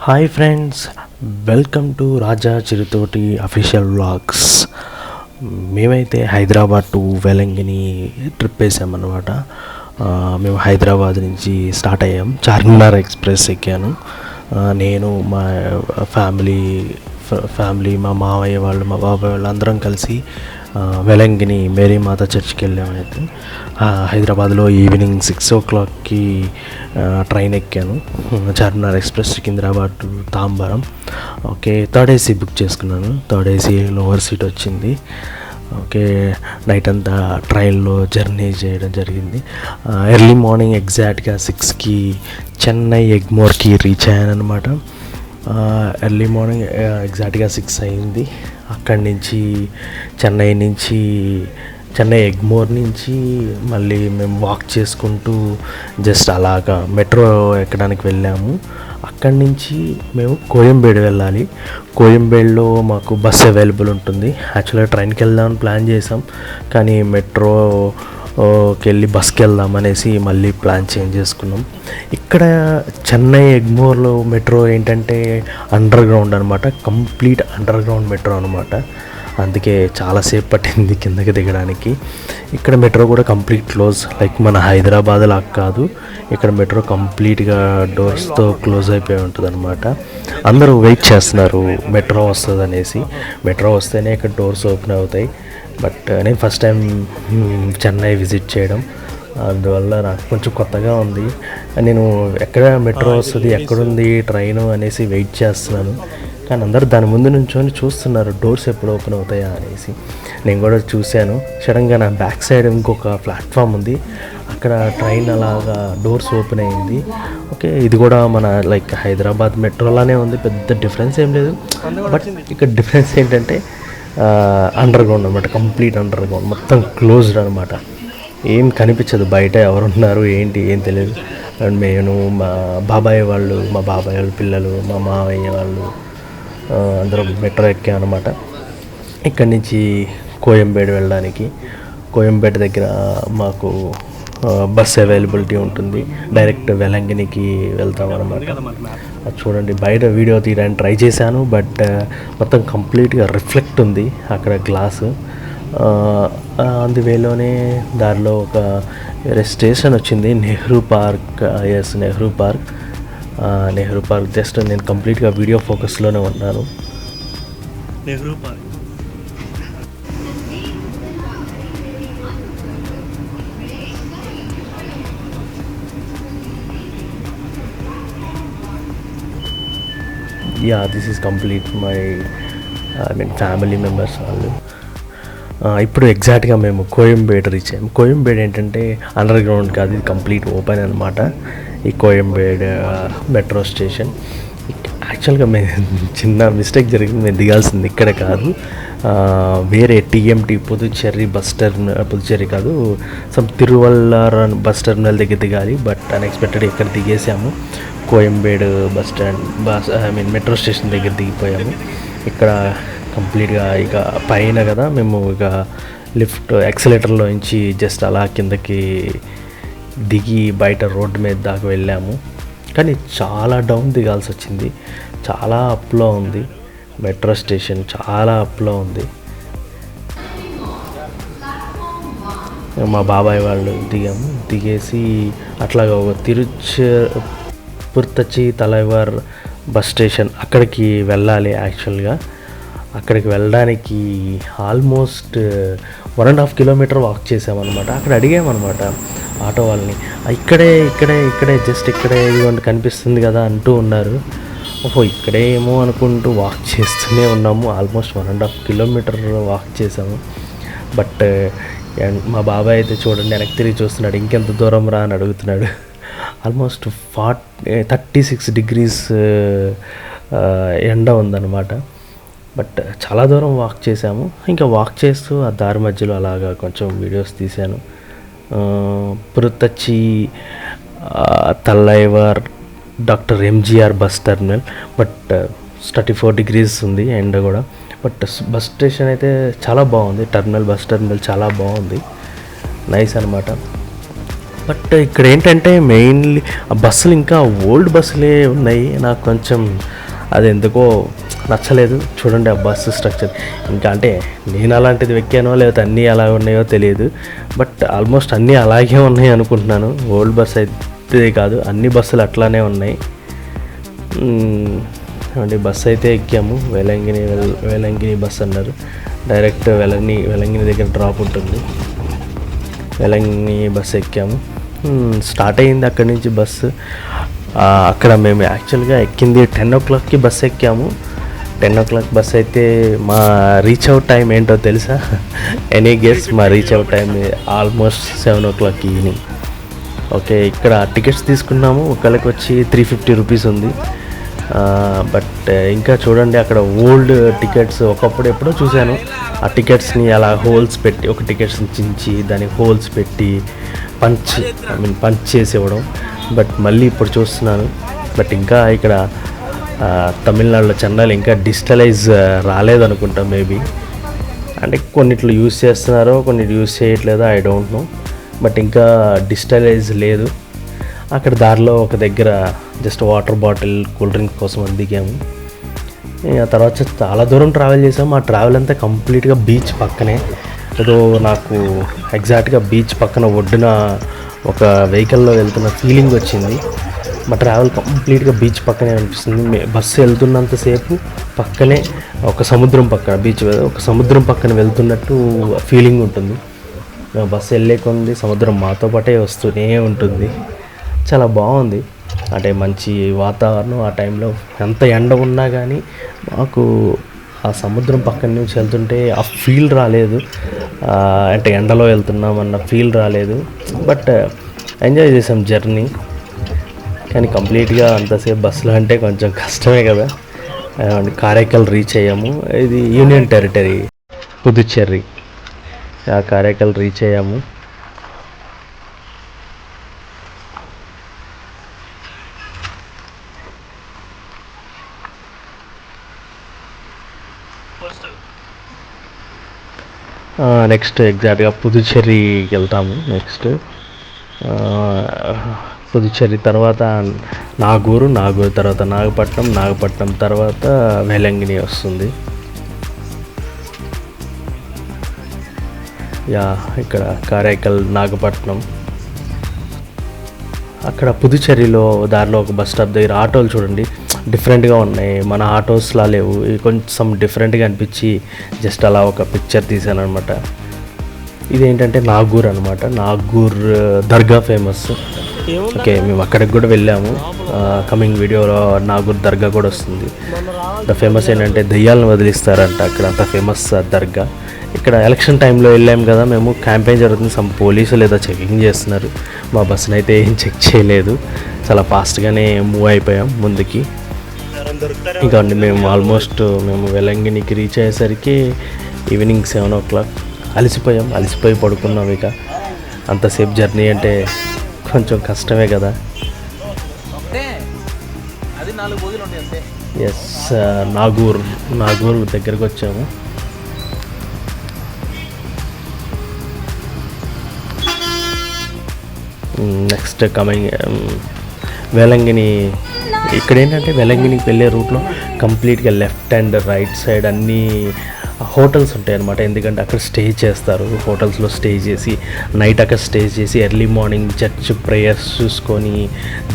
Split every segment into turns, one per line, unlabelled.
Hi friends, welcome to Raja Chiruthoti official vlogs. మేమైతే Hyderabad to Velankanni trip వేసామన్నమాట. మేము హైదరాబాద్ నుంచి స్టార్ట్ అయ్యాం. చార్మినార్ ఎక్స్ప్రెస్ ఎక్కాను. నేను మా ఫ్యామిలీ మా మామయ్య వాళ్ళు, మా బాబాయ్ వాళ్ళు అందరం కలిసి వెలంగిని మేరీమాత చర్చ్కి వెళ్ళాము. అయితే హైదరాబాద్లో ఈవినింగ్ 6 o'clockకి ట్రైన్ ఎక్కాను. Charminar express Secunderabad to Tambaram. Okay, third AC book చేసుకున్నాను. థర్డ్ ఏసీ లోవర్ సీట్ వచ్చింది. ఓకే, నైట్ అంతా ట్రైన్లో జర్నీ చేయడం జరిగింది. ఎర్లీ మార్నింగ్ ఎగ్జాక్ట్గా 6కి చెన్నై ఎగ్మోర్కి రీచ్ అయ్యాను అనమాట. ఎర్లీ మార్నింగ్ ఎగ్జాక్ట్గా 6 అయింది. అక్కడి నుంచి చెన్నై ఎగ్మోర్ నుంచి మళ్ళీ మేము వాక్ చేసుకుంటూ జస్ట్ అలాగా మెట్రో ఎక్కడానికి వెళ్ళాము. అక్కడి నుంచి మేము కోయంబేడు వెళ్ళాలి. కోయంబేడులో మాకు బస్ అవైలబుల్ ఉంటుంది. యాక్చువల్గా ట్రైన్కి వెళ్దామని ప్లాన్ చేసాం, కానీ మెట్రోకి వెళ్ళి బస్కి వెళ్దాం అనేసి మళ్ళీ ప్లాన్ చేంజ్ చేసుకున్నాం. ఇక్కడ చెన్నై ఎగ్మోర్లో మెట్రో ఏంటంటే అండర్ గ్రౌండ్ అనమాట, కంప్లీట్ అండర్ గ్రౌండ్ మెట్రో అనమాట. అందుకే చాలాసేపు పట్టింది కిందకి దిగడానికి. ఇక్కడ మెట్రో కూడా కంప్లీట్ క్లోజ్, లైక్ మన హైదరాబాద్ లాగా కాదు. ఇక్కడ మెట్రో కంప్లీట్గా డోర్స్తో క్లోజ్ అయిపోయి ఉంటుంది అనమాట. అందరూ వెయిట్ చేస్తున్నారు మెట్రో వస్తుంది అనేసి. మెట్రో వస్తేనే ఇక్కడ డోర్స్ ఓపెన్ అవుతాయి. బట్ నేను ఫస్ట్ టైం చెన్నై విజిట్ చేయడం, అందువల్ల నాకు కొంచెం కొత్తగా ఉంది. నేను ఎక్కడ మెట్రో వస్తుంది, ఎక్కడుంది ట్రైను అనేసి వెయిట్ చేస్తున్నాను. కానీ అందరూ దాని ముందు నుంచొని చూస్తున్నారు డోర్స్ ఎప్పుడు ఓపెన్ అవుతాయా అనేసి. నేను కూడా చూశాను. సడన్గా నా బ్యాక్ సైడ్ ఇంకొక ప్లాట్ఫామ్ ఉంది, అక్కడ ట్రైన్ అలాగా డోర్స్ ఓపెన్ అయింది. ఓకే, ఇది కూడా మన లైక్ హైదరాబాద్ మెట్రోలానే ఉంది, పెద్ద డిఫరెన్స్ ఏం లేదు. బట్ ఇక్కడ డిఫరెన్స్ ఏంటంటే అండర్ గ్రౌండ్ అనమాట, కంప్లీట్ అండర్ గ్రౌండ్, మొత్తం క్లోజ్డ్ అనమాట. ఏం కనిపించదు బయట, ఎవరున్నారు ఏంటి ఏం తెలియదు. అండ్ నేను మా బాబాయ్ వాళ్ళ పిల్లలు, మా మావయ్య వాళ్ళు అందరం మెట్రో ఎక్కామన్నమాట. ఇక్కడి నుంచి కోయంబేడు వెళ్ళడానికి. కోయంబేడు దగ్గర మాకు బస్ అవైలబిలిటీ ఉంటుంది, డైరెక్ట్ వెలంగినికి వెళ్తామన్నమాట. అది చూడండి, బయట వీడియో తీయడానికి ట్రై చేశాను, బట్ మొత్తం కంప్లీట్గా రిఫ్లెక్ట్ ఉంది అక్కడ గ్లాసు. అందువేలోనే దారిలో ఒక వేరే స్టేషన్ వచ్చింది, Nehru park. Nehru park just నేను కంప్లీట్గా వీడియో ఫోకస్లోనే ఉన్నాను. Nehru park this is complete my family members వాళ్ళు. ఇప్పుడు ఎగ్జాక్ట్గా మేము కోయంబేడు రీచ్ అయ్యాము. కోయంబేడు ఏంటంటే అండర్ గ్రౌండ్ కాదు, ఇది కంప్లీట్ ఓపెన్ అనమాట. ఈ కోయంబేడు మెట్రో స్టేషన్. యాక్చువల్గా చిన్న మిస్టేక్ జరిగింది, మేము దిగాల్సింది ఇక్కడ కాదు, వేరే టీఎంటీ పుదుచ్చేరి కాదు, సమ్ తిరువల్లార్ బస్ టెర్మినల్ దగ్గర దిగాలి. బట్ అన్ఎక్స్పెక్టెడ్ ఇక్కడ దిగేసాము. కోయంబేడు మెట్రో స్టేషన్ దగ్గర దిగిపోయాము. ఇక్కడ కంప్లీట్గా ఇక పైన కదా, మేము ఇక లిఫ్ట్ యాక్సిలేటర్లో నుంచి జస్ట్ అలా కిందకి దిగి బయట రోడ్డు మీద దాకా వెళ్ళాము. కానీ చాలా డౌన్ దిగాల్సి వచ్చింది, చాలా అప్లో ఉంది మెట్రో స్టేషన్, చాలా అప్లో ఉంది. మా బాబాయ్ వాళ్ళు దిగేసి అట్లాగా ఒక తిరుపతి తలైవర్ బస్ స్టేషన్ అక్కడికి వెళ్ళాలి. యాక్చువల్గా అక్కడికి వెళ్ళడానికి ఆల్మోస్ట్ 1.5 kilometer వాక్ చేసామన్నమాట. అక్కడ అడిగామన్నమాట ఆటో వాళ్ళని, ఇక్కడే జస్ట్ ఇక్కడే ఇదిగోండి కనిపిస్తుంది కదా అంటూ ఉన్నారు. ఇక్కడే ఏమో అనుకుంటూ వాక్ చేస్తూనే ఉన్నాము. ఆల్మోస్ట్ 1.5 kilometer వాక్ చేసాము. బట్ మా బాబాయ్ అయితే చూడండి వెనక్కి తిరిగి చూస్తున్నాడు, ఇంకెంత దూరం రా అని అడుగుతున్నాడు. ఆల్మోస్ట్ 36 degrees ఎండ ఉందన్నమాట. బట్ చాలా దూరం వాక్ చేసాము. ఇంకా వాక్ చేస్తూ ఆ దారి మధ్యలో అలాగా కొంచెం వీడియోస్ తీశాను. Puratchi Thalaivar doctor MGR bus terminal. But 34 degrees ఉంది ఎండ కూడా. బట్ బస్ స్టేషన్ అయితే చాలా బాగుంది, బస్ టెర్మినల్ చాలా బాగుంది, నైస్ అనమాట. బట్ ఇక్కడ ఏంటంటే మెయిన్లీ ఆ బస్సులు ఇంకా ఓల్డ్ బస్సులే ఉన్నాయి. నాకు కొంచెం అది ఎందుకో నచ్చలేదు. చూడండి ఆ బస్సు స్ట్రక్చర్. ఇంకా అంటే నేను అలాంటిది ఎక్కానో లేకపోతే అన్నీ అలా ఉన్నాయో తెలియదు, బట్ ఆల్మోస్ట్ అన్నీ అలాగే ఉన్నాయి అనుకుంటున్నాను. ఓల్డ్ బస్ అయితే కాదు, అన్ని బస్సులు అట్లానే ఉన్నాయి. అంటే బస్సు అయితే ఎక్కాము. వేలంగిని బస్ అన్నారు. డైరెక్ట్ వేలంగిని దగ్గర డ్రాప్ ఉంటుంది. వేలంగిని బస్సు ఎక్కాము. స్టార్ట్ అయ్యింది అక్కడి నుంచి బస్సు. అక్కడ మేము యాక్చువల్గా ఎక్కింది 10 o'clockకి బస్సు ఎక్కాము. 10 o'clock బస్ అయితే మా రీచ్ అవుట్ టైం ఏంటో తెలుసా? Any guess? మా reach out time almost 7 o'clock evening. Okay, ఇక్కడ టికెట్స్ తీసుకున్నాము. ఒకళ్ళకి వచ్చి 350 రూపీస్ ఉంది. బట్ ఇంకా చూడండి అక్కడ ఓల్డ్ టికెట్స్ ఒకప్పుడు ఎప్పుడో చూశాను. ఆ టికెట్స్ని అలా హోల్స్ పెట్టి, ఒక టికెట్స్ని చించి దానికి హోల్స్ పెట్టి పంచ్ చేసి ఇవ్వడం. బట్ మళ్ళీ ఇప్పుడు చూస్తున్నాను. బట్ ఇంకా ఇక్కడ తమిళనాడులో చెన్నైలో ఇంకా డిజిటలైజ్ రాలేదనుకుంటా. మేబీ అంటే కొన్నిట్లో యూస్ చేస్తున్నారో కొన్నిటి యూస్ చేయట్లేదో, ఐ డోంట్ నో. బట్ ఇంకా డిజిటలైజ్ లేదు. అక్కడ దారిలో ఒక దగ్గర just water bottle, cool drink కోసం దిగాము. ఆ తర్వాత చాలా దూరం ట్రావెల్ చేసాము. ఆ ట్రావెల్ అంతా కంప్లీట్గా బీచ్ పక్కనే. ఏదో నాకు ఎగ్జాక్ట్గా బీచ్ పక్కన ఒడ్డున ఒక వెహికల్లో వెళ్తున్న ఫీలింగ్ వచ్చింది. మా ట్రావెల్ కంప్లీట్గా బీచ్ పక్కనే అనిపిస్తుంది. బస్సు వెళ్తున్నంతసేపు పక్కనే ఒక సముద్రం పక్కన, బీచ్ ఒక సముద్రం పక్కన వెళ్తున్నట్టు ఫీలింగ్ ఉంటుంది. బస్సు వెళ్ళే కొద్ది సముద్రం మాతో పాటే వస్తూనే ఉంటుంది. చాలా బాగుంది. అంటే మంచి వాతావరణం. ఆ టైంలో ఎంత ఎండ ఉన్నా కానీ మాకు ఆ సముద్రం పక్కన నుంచి వెళ్తుంటే ఆ ఫీల్ రాలేదు. అంటే ఎండలో వెళ్తున్నామన్న ఫీల్ రాలేదు. బట్ ఎంజాయ్ చేసాం జర్నీ. కానీ కంప్లీట్గా అంతసేపు బస్సులో అంటే కొంచెం కష్టమే కదా. కారైకల్ రీచ్ అయ్యాము. ఇది యూనియన్ టెరిటరీ పుదుచ్చేరి. ఆ కారైకల్ రీచ్ అయ్యాము. నెక్స్ట్ ఎగ్జాక్ట్గా పుదుచ్చేరికి వెళ్తాము. నెక్స్ట్ పుదుచ్చేరి తర్వాత నాగూరు తర్వాత నాగపట్నం తర్వాత వేలంగిని వస్తుంది. ఇక్కడ కారైకల్, నాగపట్నం. అక్కడ పుదుచ్చేరిలో దారిలో ఒక బస్ స్టాప్ దగ్గర ఆటోలు చూడండి డిఫరెంట్గా ఉన్నాయి. మన ఆటోస్లా లేవు. కొంచెం డిఫరెంట్గా అనిపించి జస్ట్ అలా ఒక పిక్చర్ తీసాను అనమాట. ఇదేంటంటే నాగూర్ అనమాట. నాగూర్ దర్గా ఫేమస్. ఓకే, మేము అక్కడికి కూడా వెళ్ళాము. కమింగ్ వీడియోలో నాగూర్ దర్గా కూడా వస్తుంది. ద ఫేమస్ ఏంటంటే దెయ్యాలను వదిలిస్తారంట అక్కడ. అంత ఫేమస్ దర్గా. ఇక్కడ ఎలక్షన్ టైంలో వెళ్ళాము కదా మేము. క్యాంపెయిన్ జరుగుతుంది. సమ్ పోలీసులు ఏదో చెకింగ్ చేస్తున్నారు. మా బస్సును అయితే ఏం చెక్ చేయలేదు. చాలా ఫాస్ట్గానే మూవ్ అయిపోయాం ముందుకి. ఇంకా మేము ఆల్మోస్ట్ వేలంగినికి రీచ్ అయ్యేసరికి ఈవినింగ్ 7 o'clock. అలసిపోయి పడుకున్నాం. ఇక అంతసేపు జర్నీ అంటే కొంచెం కష్టమే కదా. ఎస్, నాగూర్ దగ్గరకు వచ్చాము. Next coming Velankanni. ఇక్కడ ఏంటంటే వేలంగినికి వెళ్ళే రూట్లో కంప్లీట్గా లెఫ్ట్ అండ్ రైట్ సైడ్ అన్నీ హోటల్స్ ఉంటాయి అన్నమాట. ఎందుకంటే అక్కడ స్టే చేస్తారు. హోటల్స్లో స్టే చేసి నైట్ అక్కడ స్టే చేసి ఎర్లీ మార్నింగ్ చర్చ్ ప్రేయర్స్ చూసుకొని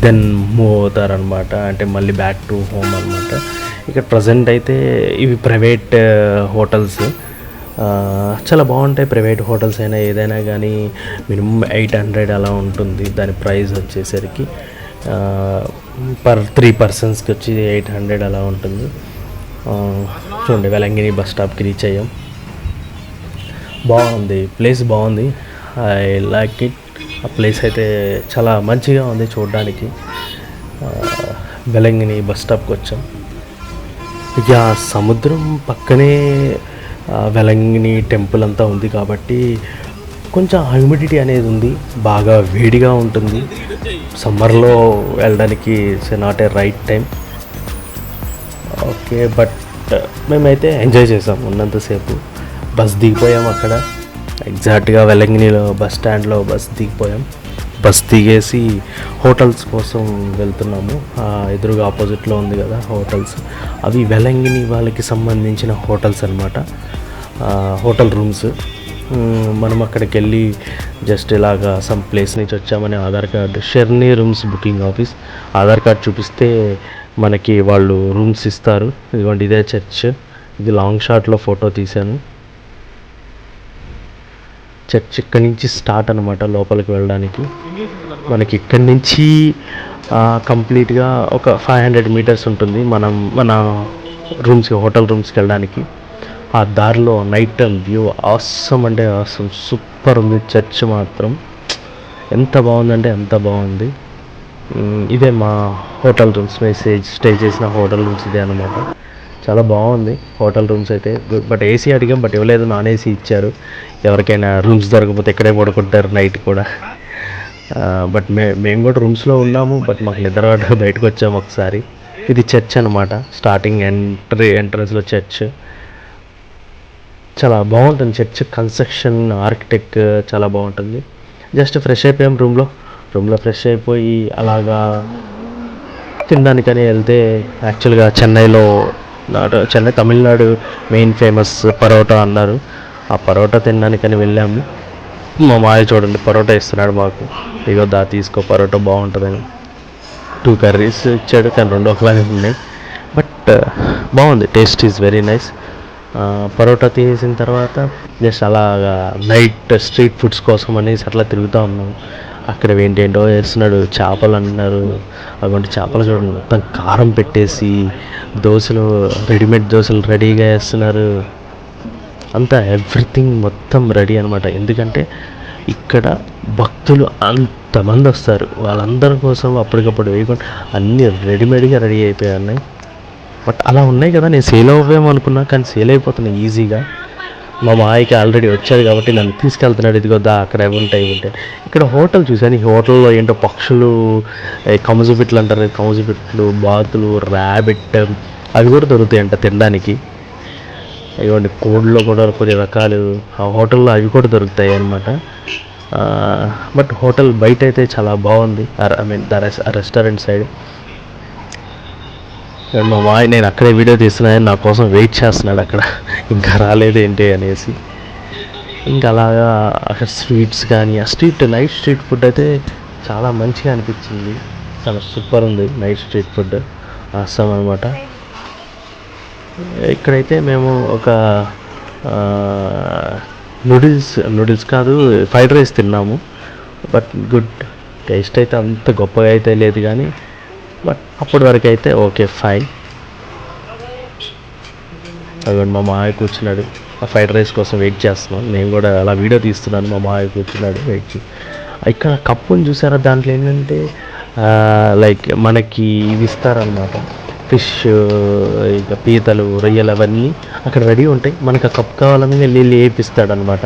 దెన్ మూవ్ అవుతారనమాట. అంటే మళ్ళీ బ్యాక్ టు హోమ్ అనమాట. ఇక్కడ ప్రజెంట్ అయితే ఇవి ప్రైవేట్ హోటల్స్. చాలా బాగుంటాయి. ప్రైవేట్ హోటల్స్ అయినా ఏదైనా కానీ మినిమం 800 అలా ఉంటుంది. దాని ప్రైస్ వచ్చేసరికి పర్ 3 personsకి వచ్చి 800 అలా ఉంటుంది. చూడండి వేలంగిని బస్ స్టాప్కి రీచ్ అయ్యాం. బాగుంది, ప్లేస్ బాగుంది. I like it. ఆ ప్లేస్ అయితే చాలా మంచిగా ఉంది చూడడానికి. వేలంగిని బస్ స్టాప్కి వచ్చాం. ఇక సముద్రం పక్కనే వేలంగిని టెంపుల్ అంతా ఉంది కాబట్టి కొంచెం హ్యూమిడిటీ అనేది ఉంది. బాగా వేడిగా ఉంటుంది. సమ్మర్లో వెళ్ళడానికి it's not a right time. Okay, but మేమైతే ఎంజాయ్ చేసాం ఉన్నంతసేపు. బస్ దిగిపోయాం అక్కడ ఎగ్జాక్ట్గా వేలంగినిలో బస్ స్టాండ్లో బస్ దిగిపోయాం. బస్ దిగేసి హోటల్స్ కోసం వెళ్తున్నాము. ఎదురుగా ఆపోజిట్లో ఉంది కదా హోటల్స్, అవి వెలంగిని వాళ్ళకి సంబంధించిన హోటల్స్ అనమాట, హోటల్ రూమ్స్. మనం అక్కడికి వెళ్ళి జస్ట్ ఇలాగా సమ్ ప్లేస్ నుంచి వచ్చామని ఆధార్ కార్డు, షెర్నీ rooms booking office, Aadhaar card చూపిస్తే మనకి వాళ్ళు రూమ్స్ ఇస్తారు. ఇదిగోండి ఇదే చర్చ్, ఇది లాంగ్ షాట్లో ఫోటో తీశాను. చర్చ్ ఇక్కడి నుంచి స్టార్ట్ అనమాట లోపలికి వెళ్ళడానికి. మనకి ఇక్కడి నుంచి కంప్లీట్గా ఒక 500 మీటర్స్ ఉంటుంది మన రూమ్స్కి, హోటల్ రూమ్స్కి వెళ్ళడానికి. ఆ దారిలో నైట్ టైం వ్యూ ఆసమ్ అంటే ఆసమ్, సూపర్ ఉంది. చర్చ్ మాత్రం ఎంత బాగుందంటే ఎంత బాగుంది. ఇదే మా హోటల్ రూమ్స్, స్టే చేసిన హోటల్ రూమ్స్ ఇదే అనమాట. చాలా బాగుంది హోటల్ రూమ్స్ అయితే. బట్ ఏసీ అడిగాం, బట్ ఇవ్వలేదు, నాన్ ఏసీ ఇచ్చారు. ఎవరికైనా రూమ్స్ దొరకకపోతే ఇక్కడే పడుకుంటారు నైట్ కూడా. బట్ మేము కూడా రూమ్స్లో ఉన్నాము, బట్ మాకు నిద్ర బయటకు వచ్చాము ఒకసారి. ఇది చర్చ్ అనమాట, స్టార్టింగ్ ఎంట్రన్స్లో చర్చ్. చాలా బాగుంటుంది చర్చ్, కన్స్ట్రక్షన్, ఆర్కిటెక్ట్ చాలా బాగుంటుంది. జస్ట్ ఫ్రెష్ అయిపోయాం రూమ్లో ఫ్రెష్ అయిపోయి అలాగా తినడానికని వెళ్తే, యాక్చువల్గా చెన్నై తమిళనాడు మెయిన్ ఫేమస్ పరోటా అన్నారు. ఆ పరోటా తినడానికని వెళ్ళాము. మా మాయ చూడండి పరోటా ఇస్తున్నాడు మాకు, ఇగో తీసుకో పరోటా బాగుంటుందని. 2 కర్రీస్ ఇచ్చాడు, కానీ 2 ఒకలాగే ఉన్నాయి. బట్ బాగుంది, taste is very nice. Parotta తీసిన తర్వాత జస్ట్ అలాగా నైట్ స్ట్రీట్ ఫుడ్స్ కోసం అనేసి అట్లా తిరుగుతూ ఉన్నాము. అక్కడ ఏంటేంటో వేస్తున్నాడు, చేపలు అంటున్నారు. అటువంటి చేపలు చూడండి, మొత్తం కారం పెట్టేసి దోశలు, రెడీమేడ్ దోశలు రెడీగా వేస్తున్నారు. అంతా ఎవ్రీథింగ్ మొత్తం రెడీ అనమాట. ఎందుకంటే ఇక్కడ భక్తులు అంతమంది వస్తారు, వాళ్ళందరి కోసం అప్పటికప్పుడు వేయకుండా అన్నీ రెడీమేడ్గా రెడీ అయిపోయాయి ఉన్నాయి. బట్ అలా ఉన్నాయి కదా, నేను సేల్ అవ్వేమో అనుకున్నా, కానీ సేల్ అయిపోతున్నాయి ఈజీగా. మా మాయకి ఆల్రెడీ వచ్చాడు కాబట్టి నన్ను తీసుకెళ్తున్నాడు, ఇదిగో అక్కడ ఇవి ఉంటాయి. ఇక్కడ హోటల్ చూశాను, ఈ హోటల్లో ఏంటో పక్షులు, కౌజుపిట్లు అంటారు, కౌజుపిట్లు, బాతులు, ర్యాబిట్ అవి కూడా దొరుకుతాయంట తినడానికి. ఇవ్వండి కోడ్లో కూడా కొన్ని రకాలు ఆ హోటల్లో అవి కూడా దొరుకుతాయి అన్నమాట. బట్ హోటల్ బయట అయితే చాలా బాగుంది, రెస్టారెంట్ సైడ్. మా మాయ నేను అక్కడే వీడియో తీస్తున్నాను, నా కోసం వెయిట్ చేస్తున్నాడు అక్కడ, ఇంకా రాలేదు ఏంటి అనేసి. ఇంకా అలాగా అక్కడ స్వీట్స్ కానీ, ఆ నైట్ స్ట్రీట్ ఫుడ్ అయితే చాలా మంచిగా అనిపించింది, చాలా సూపర్ ఉంది నైట్ స్ట్రీట్ ఫుడ్, అస్సాం అనమాట. ఇక్కడైతే మేము ఒక నూడిల్స్ కాదు, ఫ్రైడ్ రైస్ తిన్నాము. బట్ గుడ్ టేస్ట్ అయితే అంత గొప్పగా అయితే లేదు, కానీ బట్ అప్పటి వరకు అయితే ఓకే ఫైన్. అదిగోండి మా మాయ కూర్చున్నాడు, ఆ ఫ్రైడ్ రైస్ కోసం వెయిట్ చేస్తున్నాను. నేను కూడా అలా వీడియో తీస్తున్నాను, మా మాయ కూర్చున్నాడు వెయిట్. ఇక్కడ కప్పుని చూసారా, దాంట్లో ఏంటంటే లైక్ మనకి ఇవి ఇస్తారనమాట, ఫిష్, ఇక పీతలు, రొయ్యలు అవన్నీ అక్కడ రెడీ ఉంటాయి. మనకు ఆ కప్ కావాలని వెళ్ళి వేపిస్తాడనమాట.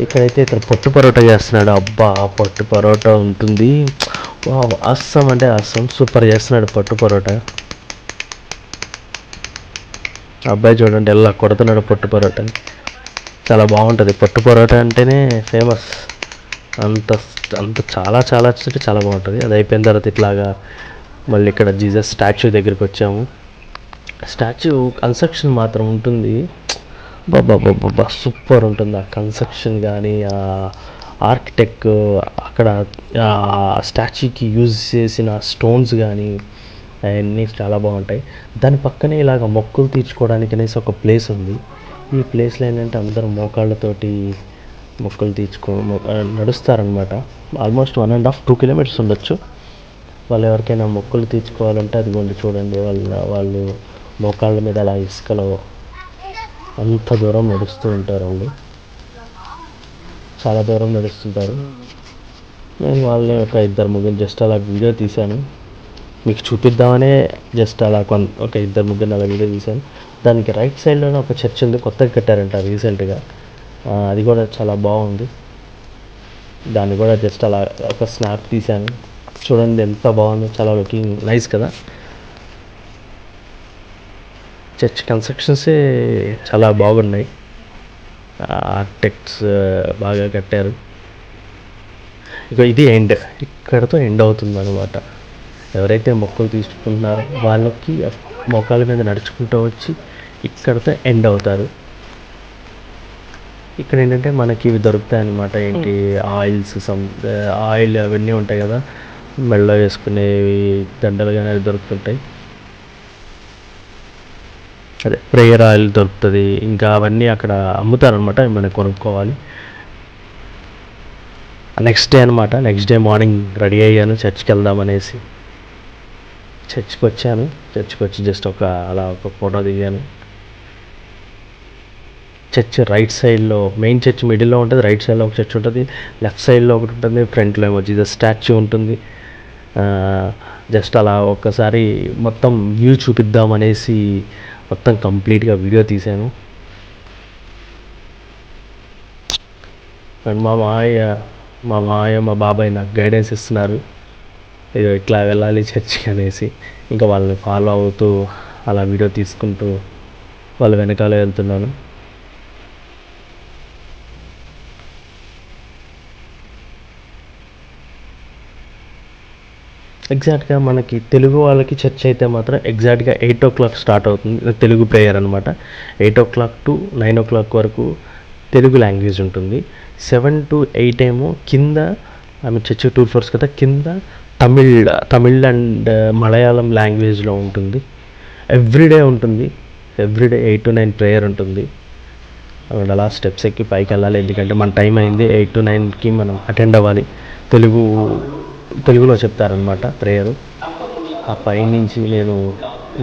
ఇక్కడైతే ఇతను పొట్టు పరోటా చేస్తున్నాడు. అబ్బా పొట్టు పరోటా ఉంటుంది, అస్సం అంటే అస్సం, సూపర్ చేస్తున్నాడు పొట్టు పరోటా. అబ్బాయి చూడండి ఎలా కొడుతున్నాడు పొట్టు పరోటాని, చాలా బాగుంటుంది. పొట్టు పరోటా అంటేనే ఫేమస్, అంత అంత చాలా చాలా చాలా బాగుంటుంది. అది అయిపోయిన తర్వాత ఇట్లాగా మళ్ళీ ఇక్కడ జీసస్ స్టాచ్యూ దగ్గరికి వచ్చాము. స్టాచ్యూ కన్స్ట్రక్షన్ మాత్రం ఉంటుంది, బాబా సూపర్ ఉంటుంది ఆ కన్స్ట్రక్షన్ కానీ, ఆ ఆర్కిటెక్ట్, అక్కడ స్టాచ్యూకి యూజ్ చేసిన స్టోన్స్ కానీ అవన్నీ చాలా బాగుంటాయి. దాని పక్కనే ఇలాగ మొక్కులు తీర్చుకోవడానికి అనేసి ఒక ప్లేస్ ఉంది. ఈ ప్లేస్లో ఏంటంటే అందరూ మోకాళ్ళతోటి మొక్కులు నడుస్తారనమాట. ఆల్మోస్ట్ 1.5-2 కిలోమీటర్స్ ఉండొచ్చు. వాళ్ళు ఎవరికైనా మొక్కులు తీర్చుకోవాలంటే అదిగోండి చూడండి, వాళ్ళు మోకాళ్ళ మీద అలా ఇసుకలో అంత దూరం నడుస్తూ ఉంటారు. వాళ్ళు చాలా దూరం నడుస్తుంటారు. నేను వాళ్ళని ఒక 2-3 జస్ట్ అలా వీడియో తీశాను, మీకు చూపిద్దామనే జస్ట్ అలా ఒక 2-3 అలా వీడియో తీశాను. దానికి రైట్ సైడ్లోనే ఒక చర్చ్ ఉంది, కొత్తగా కట్టారంట రీసెంట్గా, అది కూడా చాలా బాగుంది. దాన్ని కూడా జస్ట్ అలా ఒక స్నాప్ తీశాను, చూడండి ఎంత బాగుందో, చాలా లుకింగ్ నైస్ కదా. చర్చ్ కన్స్ట్రక్షన్సే చాలా బాగున్నాయి, ఆర్కిటెక్ట్స్ బాగా కట్టారు. ఇక ఇది ఎండ్, ఇక్కడతో ఎండ్ అవుతుంది అనమాట. ఎవరైతే మొక్కలు తీసుకున్నారో వాళ్ళకి మొక్కల మీద నడుచుకుంటూ వచ్చి ఇక్కడతో ఎండ్ అవుతారు. ఇక్కడ ఏంటంటే మనకి ఇవి దొరుకుతాయి అన్నమాట. ఏంటి ఆయిల్స్, ఆయిల్ అవన్నీ ఉంటాయి కదా, మెడలో వేసుకునేవి, దండలు కానీ అవి దొరుకుతుంటాయి. అదే ప్రేయర్ ఆయిల్ దొరుకుతుంది. ఇంకా అవన్నీ అక్కడ అమ్ముతారనమాట, మనం కొనుక్కోవాలి. నెక్స్ట్ డే అనమాట. నెక్స్ట్ డే మార్నింగ్ రెడీ అయ్యాను చర్చ్కి వెళ్దామనేసి. చర్చ్కి వచ్చాను. చర్చ్కి వచ్చి జస్ట్ అలా ఒక ఫోటో దిగాను. చర్చ్ రైట్ సైడ్లో, మెయిన్ చర్చ్ మిడిల్లో ఉంటుంది, రైట్ సైడ్లో ఒక చర్చ్ ఉంటుంది, లెఫ్ట్ సైడ్లో ఒకటి ఉంటుంది, ఫ్రంట్లో ఏమో జీసస్ స్టాచ్యూ ఉంటుంది. జస్ట్ అలా ఒక్కసారి మొత్తం వ్యూ చూపిద్దామనేసి మొత్తం కంప్లీట్గా వీడియో తీశాను. అండ్ మా మామయ్య మా బాబాయ్ నాకు గైడెన్స్ ఇస్తున్నారు, ఇట్లా వెళ్ళాలి చర్చ్కి అనేసి. ఇంకా వాళ్ళని ఫాలో అవుతూ అలా వీడియో తీసుకుంటూ వాళ్ళ వెనకాల వెళ్తున్నాను. ఎగ్జాక్ట్గా మనకి తెలుగు వాళ్ళకి చర్చ్ అయితే మాత్రం ఎగ్జాక్ట్గా 8 o'clock స్టార్ట్ అవుతుంది తెలుగు ప్రేయర్ అనమాట. 8 o'clock to 9 o'clock వరకు తెలుగు లాంగ్వేజ్ ఉంటుంది. 7 to 8 ఏమో కింద, ఆమె చర్చ్ 2 floors కదా, కింద తమిళ్ అండ్ మలయాళం లాంగ్వేజ్లో ఉంటుంది. ఎవ్రీడే ఉంటుంది. ఎవ్రీడే 8 to 9 ప్రేయర్ ఉంటుంది. అలా స్టెప్స్ ఎక్కి పైకి వెళ్ళాలి, ఎందుకంటే మన టైం అయింది. 8 to 9కి మనం అటెండ్ అవ్వాలి. తెలుగులో చెప్తారనమాట ప్రేయరు. ఆ పైనుంచి నేను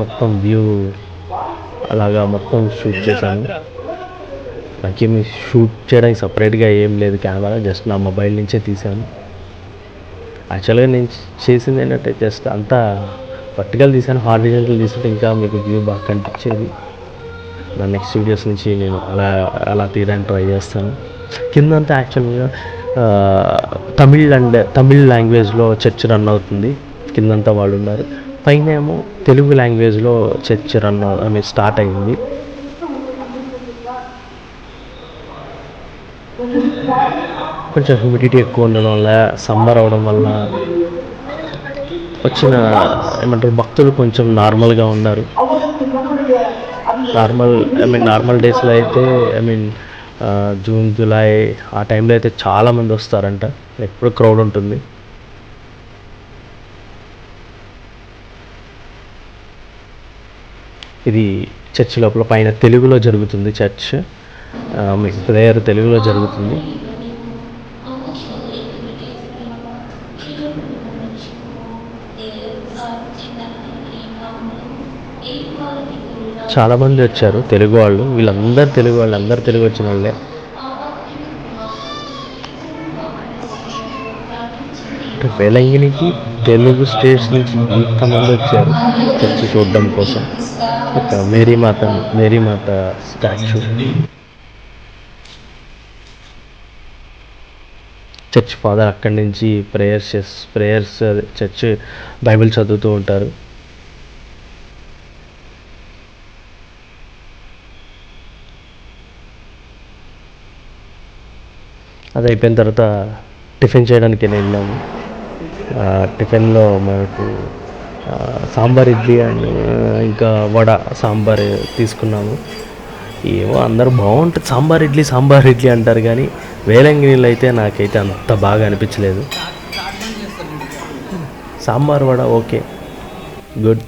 మొత్తం వ్యూ అలాగా మొత్తం షూట్ చేశాను. నాకేమి షూట్ చేయడానికి సపరేట్గా ఏం లేదు కెమెరా, జస్ట్ నా మొబైల్ నుంచే తీశాను. యాక్చువల్గా నేను చేసింది ఏంటంటే జస్ట్ అంతా వర్టికల్ తీశాను. హారిజాంటల్ తీసుకుంటే ఇంకా మీకు వ్యూ బాగా కనిపించేది. నా నెక్స్ట్ వీడియోస్ నుంచి నేను అలా తీయడానికి ట్రై చేస్తాను. కిందంతా యాక్చువల్గా తమిళ్ లాంగ్వేజ్లో చర్చ్ రన్ అవుతుంది. కిందంతా వాళ్ళు ఉన్నారు. పైన ఏమో తెలుగు లాంగ్వేజ్లో చర్చ్ స్టార్ట్ అయింది. కొంచెం హ్యూమిడిటీ ఎక్కువ ఉండడం వల్ల, సమ్మర్ అవడం వల్ల వచ్చిన భక్తులు కొంచెం నార్మల్గా ఉన్నారు. నార్మల్ డేస్లో అయితే జూన్, జూలై ఆ టైంలో అయితే చాలామంది వస్తారంట. ఎప్పుడు క్రౌడ్ ఉంటుంది. ఇది చర్చ్ లోపల పైన తెలుగులో జరుగుతుంది. చర్చ్ మీకు ప్రేయర్ తెలుగులో జరుగుతుంది. చాలామంది వచ్చారు తెలుగు వాళ్ళు. వీళ్ళందరూ తెలుగు వాళ్ళు, అందరు తెలుగు వచ్చిన వాళ్ళే. వేలంగినికి తెలుగు స్టేట్స్ నుంచి ఇంతమంది వచ్చారు చర్చ్ చూడడం కోసం. మేరీమాత స్టాచ్యూ. చర్చ్ ఫాదర్ అక్కడి నుంచి ప్రేయర్స్ చర్చ్ బైబిల్ చదువుతూ ఉంటారు. అది అయిపోయిన తర్వాత టిఫిన్ చేయడానికి వెళ్ళాము. టిఫిన్లో మనకు సాంబార్ ఇడ్లీ అండ్ ఇంకా వడ సాంబార్ తీసుకున్నాము. ఏమో అందరూ బాగుంటుంది సాంబార్ ఇడ్లీ అంటారు, కానీ వేలంగిణిలో అయితే నాకైతే అంత బాగా అనిపించలేదు. Sambar vada okay, good.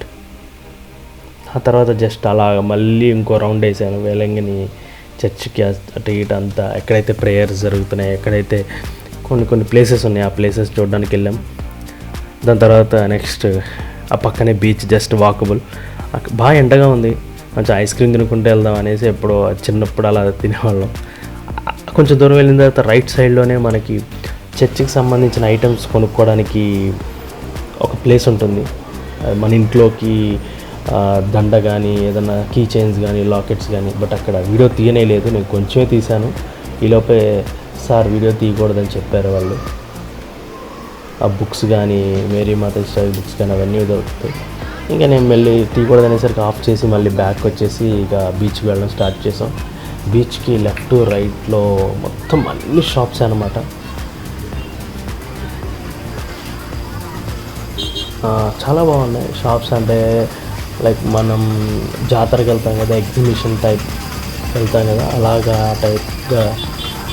ఆ తర్వాత జస్ట్ అలా మళ్ళీ ఇంకో రౌండ్ వేసాను వేలంగిణి చర్చ్కి అటు ఇటు అంతా. ఎక్కడైతే ప్రేయర్స్ జరుగుతున్నాయి, ఎక్కడైతే కొన్ని ప్లేసెస్ ఉన్నాయి, ఆ ప్లేసెస్ చూడడానికి వెళ్ళాం. దాని తర్వాత నెక్స్ట్ ఆ పక్కనే బీచ్, జస్ట్ వాకబుల్. బాగా ఎండగా ఉంది, కొంచెం ఐస్ క్రీమ్ తినుకుంటూ వెళ్దాం అనేసి ఎప్పుడో చిన్నప్పుడు అలా తినేవాళ్ళం. కొంచెం దూరం వెళ్ళిన తర్వాత రైట్ సైడ్లోనే మనకి చర్చికి సంబంధించిన ఐటమ్స్ కొనుక్కోవడానికి ఒక ప్లేస్ ఉంటుంది. మన ఇంట్లోకి దండ కానీ, ఏదైనా కీ చైన్స్ కానీ, లాకెట్స్ కానీ. బట్ అక్కడ వీడియో తీయనే లేదు, నేను కొంచెమే తీశాను. ఈలోపే సార్ వీడియో తీయకూడదని చెప్పారు వాళ్ళు. ఆ బుక్స్ కానీ, మేరీమాత స్టైల్ బుక్స్ కానీ అవన్నీ దొరుకుతాయి. ఇంకా నేను మళ్ళీ తీయకూడదు అనేసరికి ఆఫ్ చేసి మళ్ళీ బ్యాక్ వచ్చేసి ఇక బీచ్కి వెళ్ళడం స్టార్ట్ చేసాం. బీచ్కి లెఫ్ట్ రైట్లో మొత్తం అన్ని షాప్స్ అనమాట. చాలా బాగున్నాయి షాప్స్. అంటే లైక్ మనం జాతరకి వెళ్తాం కదా, ఎగ్జిబిషన్ టైప్ వెళ్తాం కదా, అలాగా టైప్గా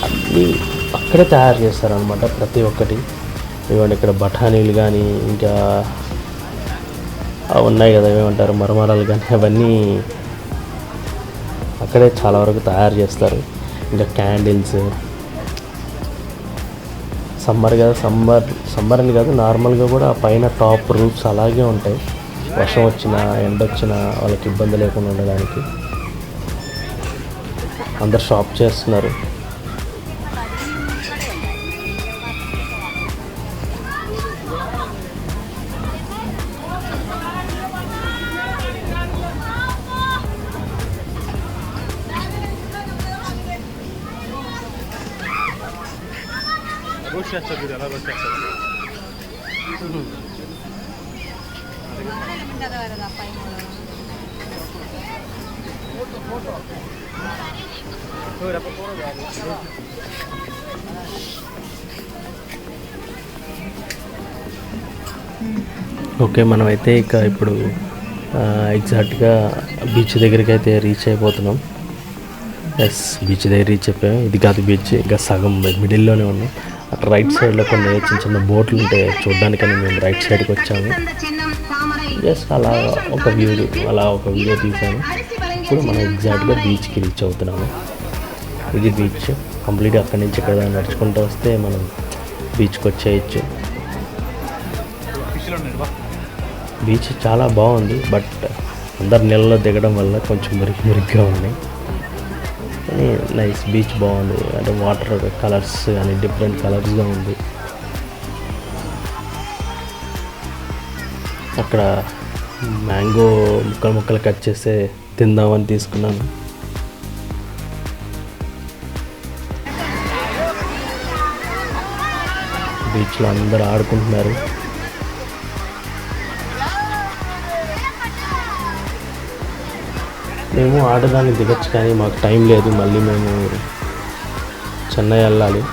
అన్నీ అక్కడే తయారు చేస్తారనమాట ప్రతి ఒక్కటి. ఇవ్వండి ఇక్కడ బఠానీలు కానీ, ఇంకా ఉన్నాయి కదా ఏమంటారు మరమరాలు కానీ, అవన్నీ అక్కడే చాలా వరకు తయారు చేస్తారు. ఇంకా క్యాండిల్స్, సమ్మర్ కదా, సమ్మర్ అని కాదు నార్మల్గా కూడా పైన టాప్ రూఫ్స్ అలాగే ఉంటాయి. వర్షం వచ్చినా ఎండ వచ్చినా వాళ్ళకి ఇబ్బంది లేకుండా ఉండడానికి అందరు షాప్ చేస్తున్నారు. ఓకే, మనమైతే ఇక ఇప్పుడు ఎగ్జాక్ట్గా బీచ్ దగ్గరికి అయితే రీచ్ అయిపోతున్నాం. ఎస్, బీచ్ దగ్గర రీచ్ అయిపోయాం. ఇది కాదు బీచ్, ఇంకా సగం మిడిల్లోనే ఉన్నాం. అక్కడ రైట్ సైడ్లో కొన్ని చిన్న చిన్న బోట్లు ఉంటాయి చూడడానికని మేము రైట్ సైడ్కి వచ్చాము. జస్ట్ అలా ఒక వీడియో తీసాను. ఇప్పుడు మనం ఎగ్జాక్ట్గా బీచ్కి రీచ్ అవుతున్నాము. ఇది బీచ్ కంప్లీట్గా అక్కడి నుంచి ఇక్కడ నడుచుకుంటూ వస్తే మనం బీచ్కి వచ్చేయచ్చు. బీచ్ చాలా బాగుంది, బట్ అందరు నీళ్ళలో దిగడం వల్ల కొంచెం మురికిగా ఉన్నాయి. కానీ నైస్, బీచ్ బాగుంది. అంటే వాటర్ కలర్స్ కానీ డిఫరెంట్ కలర్స్గా ఉంది. అక్కడ మ్యాంగో ముక్కలు కట్ చేస్తే తిందామని తీసుకున్నాను. బీచ్లో అందరూ ఆడుకుంటున్నారు. మేము ఆడడానికి దిగచ్చు కానీ మాకు టైం లేదు, మళ్ళీ మేము చెన్నై వెళ్ళాలి,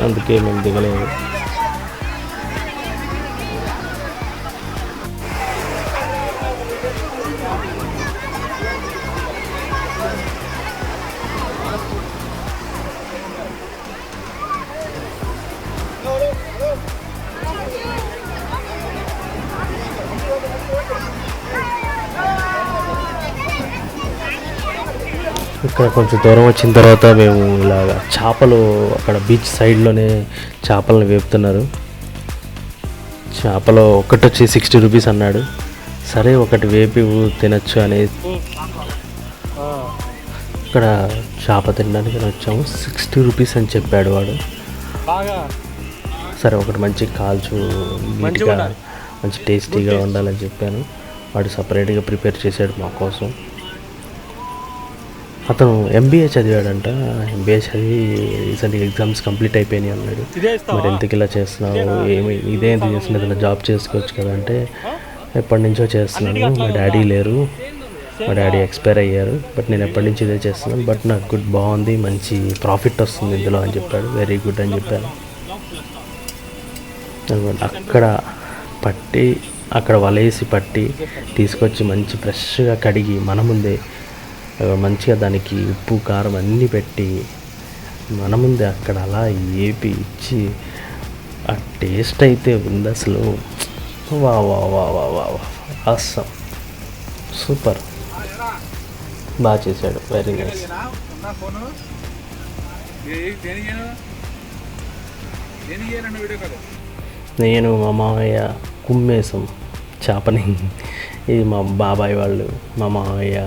అందుకే మేము దిగలేదు. ఇక్కడ కొంచెం దూరం వచ్చిన తర్వాత మేము ఇలాగ చేపలు, అక్కడ బీచ్ సైడ్లోనే చేపలను వేపుతున్నారు. చేపలు ఒకటి వచ్చి 60 రూపీస్ అన్నాడు. సరే ఒకటి వేపి తినచ్చు అనేది ఇక్కడ చేప తినడానికి వచ్చాము. 60 రూపీస్ అని చెప్పాడు వాడు. సరే ఒకటి మంచి కాల్చు, నీట్గా మంచి టేస్టీగా ఉండాలని చెప్పాను. వాడు సపరేట్గా ప్రిపేర్ చేశాడు మా కోసం. అతను MBA చదివాడంట. MBA చదివి రీసెంట్గా ఎగ్జామ్స్ కంప్లీట్ అయిపోయినాయి అన్నాడు. మరి ఎందుకు ఇలా చేస్తున్నావు, ఇదే ఎందుకు చేస్తున్నా, ఏదైనా జాబ్ చేసుకోవచ్చు కదా అంటే, ఎప్పటి నుంచో చేస్తున్నాను, మా డాడీ లేరు, మా డాడీ ఎక్స్పైర్ అయ్యారు, బట్ నేను ఎప్పటి నుంచి ఇదే చేస్తున్నాను, బట్ నాకు బాగుంది, మంచి ప్రాఫిట్ వస్తుంది ఇందులో అని చెప్పాడు. వెరీ గుడ్ అని చెప్పాను. అక్కడ పట్టి, అక్కడ వలేసి పట్టి తీసుకొచ్చి మంచి ఫ్రెష్గా కడిగి మన ముందే మంచిగా దానికి ఉప్పు కారం అన్నీ పెట్టి మన ముందే అక్కడ అలా ఏపి ఇచ్చి, ఆ టేస్ట్ అయితే ఉంది అసలు. వా వా వా వా వా అస్సం, సూపర్, బాగా చేశాడు, వెరీ నైస్. నేను మా మామయ్య కుమ్మేసం చేపని, ఇది మా బాబాయ్ వాళ్ళు, మా మామయ్య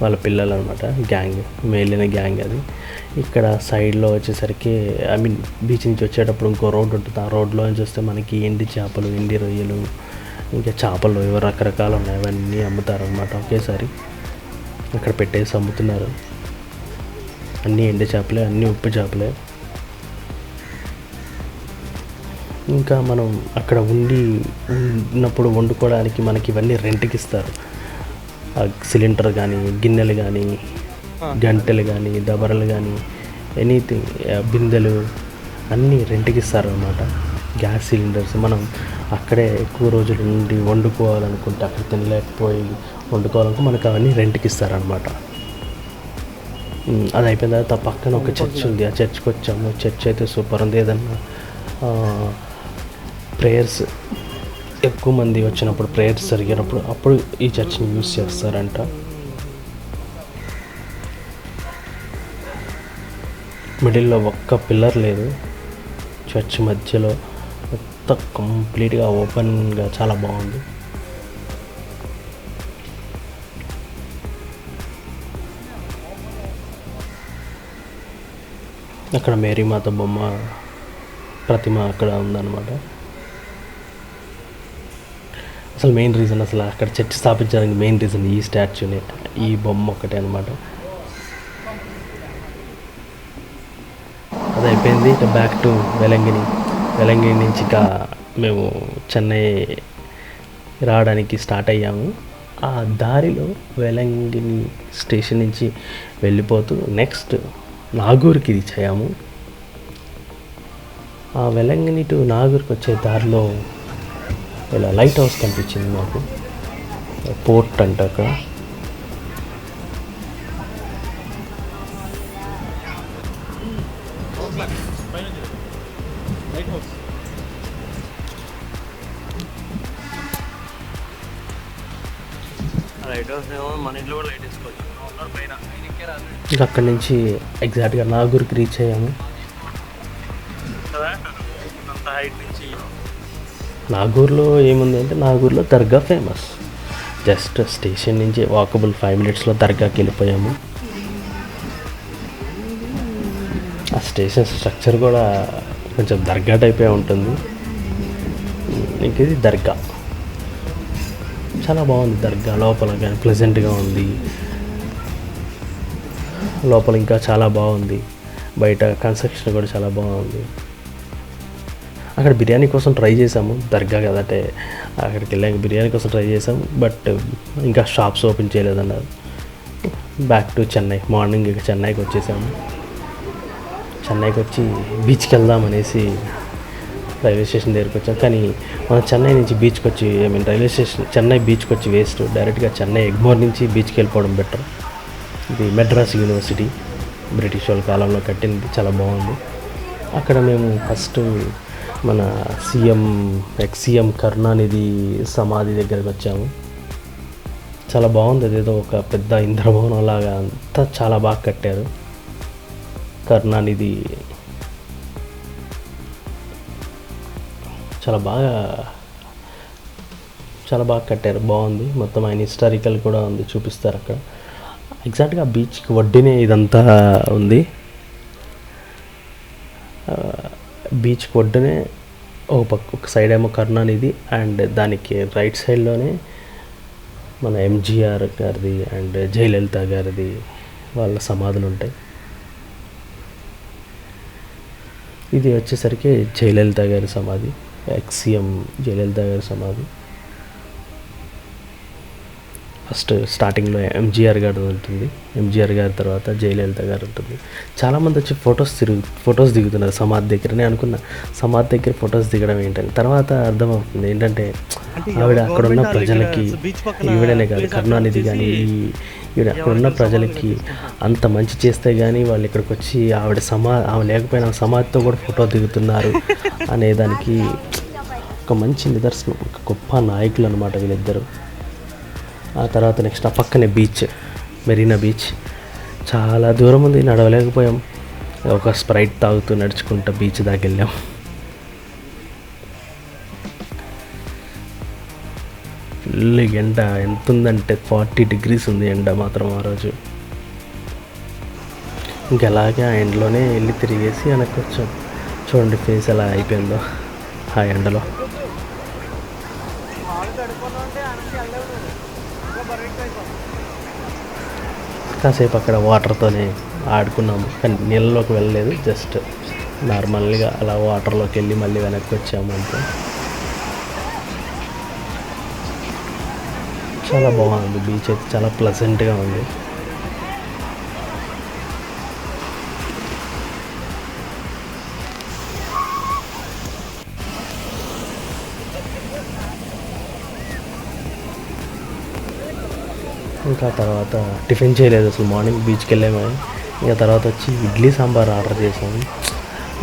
వాళ్ళ పిల్లలు అనమాట, గ్యాంగ్, మేలిన గ్యాంగ్ అది. ఇక్కడ సైడ్లో వచ్చేసరికి ఐ మీన్ బీచ్ నుంచి వచ్చేటప్పుడు ఇంకో రోడ్డు ఉంటుంది. ఆ రోడ్లో నుంచి వస్తే మనకి ఎండి చేపలు, ఎండి రొయ్యలు, ఇంకా చేపలు రకరకాలు ఉన్నాయి, అవన్నీ అమ్ముతారు అనమాట ఒకేసారి. ఇక్కడ పెట్టేసి అమ్ముతున్నారు. అన్నీ ఎండి చేపలే, అన్నీ ఉప్పు చేపలే. ఇంకా మనం అక్కడ ఉన్నప్పుడు వండుకోవడానికి మనకి ఇవన్నీ రెంట్కి ఇస్తారు. సిలిండర్ కానీ, గిన్నెలు కానీ, గంటెలు కానీ, దబరలు కానీ, ఎనీథింగ్, బిందెలు అన్నీ రెంట్కి ఇస్తారనమాట. గ్యాస్ సిలిండర్స్ మనం అక్కడే ఎక్కువ రోజులు ఉండి వండుకోవాలనుకుంటే అక్కడ తినలేకపోయి వండుకోవాలనుకుంటే మనకు అవన్నీ రెంట్కి ఇస్తారనమాట. అది అయిపోయిన తర్వాత పక్కన ఒక చర్చ్ ఉంది, ఆ చర్చ్కి వచ్చాము. చర్చ్ అయితే సూపర్ ఉంది. ఏదన్నా ప్రేయర్స్ ఎక్కువ మంది వచ్చినప్పుడు, ప్రేయర్స్ జరిగినప్పుడు అప్పుడు ఈ చర్చ్ని యూస్ చేస్తారంట. మిడిల్లో ఒక్క పిల్లర్ లేదు, చర్చ్ మధ్యలో మొత్తం కంప్లీట్గా ఓపెన్గా చాలా బాగుంది. అక్కడ మేరీమాత బొమ్మ ప్రతిమ అక్కడ ఉందన్నమాట. అసలు మెయిన్ రీజన్, అసలు అక్కడ చర్చ్ స్థాపించడానికి మెయిన్ రీజన్ ఈ స్టాచ్యూనే, ఈ బొమ్మ ఒకటే అనమాట. అది అయిపోయింది. ఇక బ్యాక్ టు వెలంగిని నుంచి ఇక మేము చెన్నై రావడానికి స్టార్ట్ అయ్యాము. ఆ దారిలో వెలంగిని స్టేషన్ నుంచి వెళ్ళిపోతూ నెక్స్ట్ నాగూర్కి రీచ్ అయ్యాము. ఆ వెలంగిని టు నాగూర్కి వచ్చే దారిలో ఇలా లైట్ హౌస్ కనిపించింది మాకు. పోర్ట్ అంట అక్కడ. ఇంకా అక్కడి నుంచి ఎగ్జాక్ట్గా నాగూర్కి రీచ్ అయ్యాము. నాగూర్లో ఏముంది అంటే, నాగూర్లో దర్గా ఫేమస్. జస్ట్ స్టేషన్ నుంచి వాకబుల్ 5 minutesలో దర్గాకి వెళ్ళిపోయాము. ఆ స్టేషన్ స్ట్రక్చర్ కూడా కొంచెం దర్గా టైపే ఉంటుంది. ఇంక ఇది దర్గా చాలా బాగుంది. దర్గా లోపల కానీ ప్లెజెంట్గా ఉంది. లోపల ఇంకా చాలా బాగుంది. బయట కన్స్ట్రక్షన్ కూడా చాలా బాగుంది. అక్కడ బిర్యానీ కోసం ట్రై చేసాము. దర్గా కదంటే అక్కడికి వెళ్ళాక బిర్యానీ కోసం ట్రై చేసాము. బట్ ఇంకా షాప్స్ ఓపెన్ చేయలేదన్నారు. Back to Chennai. మార్నింగ్ ఇక చెన్నైకి వచ్చేసాము. చెన్నైకి వచ్చి బీచ్కి వెళ్దామనేసి రైల్వే స్టేషన్ దగ్గరికి వచ్చాం. కానీ మనం చెన్నై నుంచి బీచ్కి వచ్చి రైల్వే స్టేషన్ చెన్నై బీచ్కి వచ్చి వేస్ట్. డైరెక్ట్గా చెన్నై ఎగ్మోర్ నుంచి బీచ్కి వెళ్ళిపోవడం బెటర్. ఇది మెడ్రాస్ యూనివర్సిటీ, బ్రిటిష్ వాళ్ళ కాలంలో కట్టింది, చాలా బాగుంది. అక్కడ మేము ఫస్ట్ మన ఎక్స్-సీఎం కరుణానిధి సమాధి దగ్గరికి వచ్చాము. చాలా బాగుంది. అదేదో ఒక పెద్ద ఇంద్రభవనం లాగా అంతా చాలా బాగా కట్టారు. కరుణానిధి చాలా బాగా కట్టారు. బాగుంది. మొత్తం ఆయన హిస్టారికల్ కూడా ఉంది, చూపిస్తారు అక్కడ. ఎగ్జాక్ట్గా బీచ్కి ఒడ్డునే ఇదంతా ఉంది. బీచ్కి ఒడ్డునే ఒక సైడ్ ఏమో కరుణానిధి, అండ్ దానికి రైట్ సైడ్లోనే మన ఎంజీఆర్ గారిది అండ్ జయలలిత గారిది వాళ్ళ సమాధులు ఉంటాయి. ఇది వచ్చేసరికి జయలలిత గారి సమాధి, ఎక్స్-సీఎం జయలలిత గారి సమాధి. ఫస్ట్ స్టార్టింగ్లో ఎంజీఆర్ గారు ఉంటుంది. ఎంజీఆర్ గారి తర్వాత జయలలిత గారు ఉంటుంది. చాలామంది వచ్చి ఫొటోస్ దిగుతున్నారు సమాధి దగ్గర. నేను అనుకున్న సమాధి దగ్గర ఫొటోస్ దిగడం ఏంటని. తర్వాత అర్థమవుతుంది ఏంటంటే, ఆవిడ అక్కడున్న ప్రజలకి, ఈవిడనే కాదు కరుణానిధి కానీ ఈవిడ అక్కడున్న ప్రజలకి అంత మంచి చేస్తే కానీ వాళ్ళు ఇక్కడికి వచ్చి ఆమె లేకపోయినా సమాధితో కూడా ఫోటో దిగుతున్నారు అనేదానికి ఒక మంచి నిదర్శనం. ఒక గొప్ప నాయకులు అనమాట వీళ్ళిద్దరు. ఆ తర్వాత నెక్స్ట్ ఆ పక్కనే బీచ్, మెరీనా బీచ్. చాలా దూరం ఉంది, నడవలేకపోయాం. ఒక స్ప్రైట్ తాగుతూ నడుచుకుంటూ బీచ్ దాకా వెళ్ళాం. ఫుల్ ఎండ ఎంత ఉందంటే 40 degrees ఉంది ఎండ మాత్రం ఆ రోజు. ఇంకెలాగే ఆ ఎండలోనే వెళ్ళి తిరిగేసి వెనక్కి వచ్చాం. చూడండి ఫేస్ ఎలా అయిపోయిందో ఆ ఎండలో. కాసేపు అక్కడ వాటర్తోనే ఆడుకున్నాము, కానీ నీళ్ళలోకి వెళ్ళలేదు. జస్ట్ నార్మల్గా అలా వాటర్లోకి వెళ్ళి మళ్ళీ వెనక్కి వచ్చాము అంతే. చాలా బాగుంది బీచ్ అయితే, చాలా ప్లెజెంట్గా ఉంది. ఇంకా తర్వాత టిఫిన్ చేయలేదు అసలు. మార్నింగ్ బీచ్కి వెళ్ళాము. ఇంకా తర్వాత వచ్చి ఇడ్లీ సాంబార్ ఆర్డర్ చేసాము.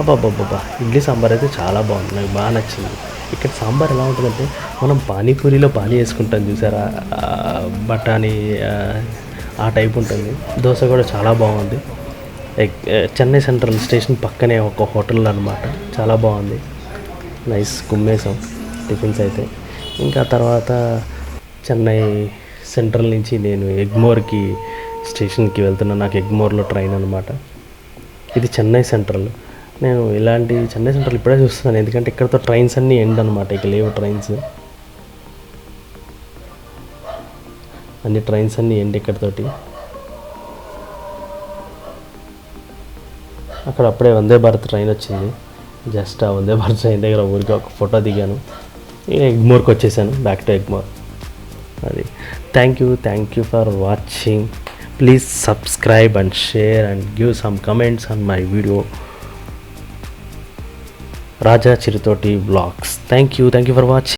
అబ్బాబ్బాబ్బా, ఇడ్లీ సాంబార్ అయితే చాలా బాగుంది, నాకు బాగా నచ్చింది. ఇక్కడ సాంబార్ ఎలా ఉంటుందంటే మనం పానీపూరిలో పానీ వేసుకుంటాం చూసారా, బఠానీ ఆ టైప్ ఉంటుంది. దోశ కూడా చాలా బాగుంది. చెన్నై సెంట్రల్ స్టేషన్ పక్కనే ఒక హోటల్ అనమాట, చాలా బాగుంది. నైస్ కుమ్మేసాం టిఫిన్స్ అయితే. ఇంకా తర్వాత చెన్నై సెంట్రల్ నుంచి నేను ఎగ్మోర్కి స్టేషన్కి వెళ్తున్నాను. నాకు ఎగ్మోర్లో ట్రైన్ అనమాట. ఇది చెన్నై సెంట్రల్. నేను ఇలాంటి చెన్నై సెంట్రల్ ఇప్పుడే చూస్తున్నాను, ఎందుకంటే ఇక్కడతో ట్రైన్స్ అన్నీ ఎండ్ అనమాట. ఇక లేవు ట్రైన్స్, అన్ని ట్రైన్స్ అన్నీ ఎండ్ ఇక్కడతోటి. అక్కడ అప్పుడే వందే భారత్ ట్రైన్ వచ్చింది. జస్ట్ ఆ వందే భారత్ ట్రైన్ దగ్గర ఊరికి ఒక ఫోటో దిగాను. ఇక ఎగ్మోర్కి వచ్చేసాను, బ్యాక్ టు ఎగ్మోర్. అది thank you for watching. Please subscribe and share and give some comments on my video. Raja Chiruthoti vlogs. Thank you for watching.